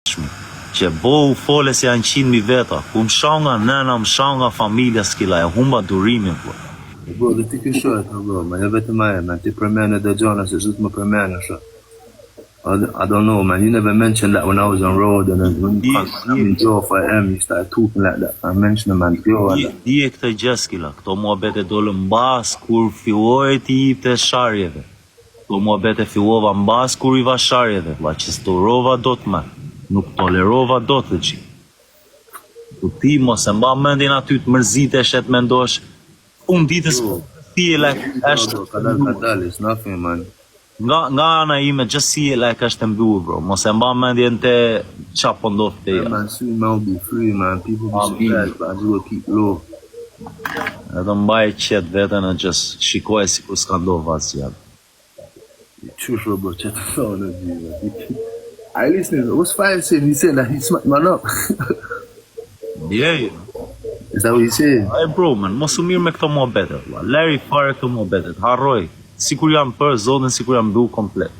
që bohu fole se janë 100.000 veta, ku më shanga nëna, më shanga familja s'kila, e humba durimin, po. Bro, dhe ti ke shohet, bro, ma jo vetëm aje, man, ti përmene dhe gjona, se zut më përmene, shë. I don't know, man, you never mentioned that when I was on road, and then when you come to off AM, you started talking like that, I mentioned, man, Di e këtë gjeskila, këto muhabete dole mbas, kur filloj ti jipte sharjeve. Këto muhabete fillova mbas, kur iva sharjeve, va që storova do të me. Nuk tolerova do të që. Ti mos e mba mendin aty të mërzitesh e të mendosh, unë ditës ti e lek eshte... Kadal, it's nothing, man. Nga ana ime, just si e lek është mbyllur, bro. Mos e mba mendin të qa po ndodh të Man, soon man will be free, man. People be surprised, but I just will keep low. Edhe mbaj qetë vetën e just shikoj si kur s'ka ndodh vasjat. True, bro, check the phone of you, man. I listen, what's Fire saying? He said that he smacked man up. Yeah. Is that what he said? Ai bro, man, mos u mirë me këto muhabete. Leri fare këto muhabete. Harroj. Sikur jam për zotin, sikur jam mbyll komplet.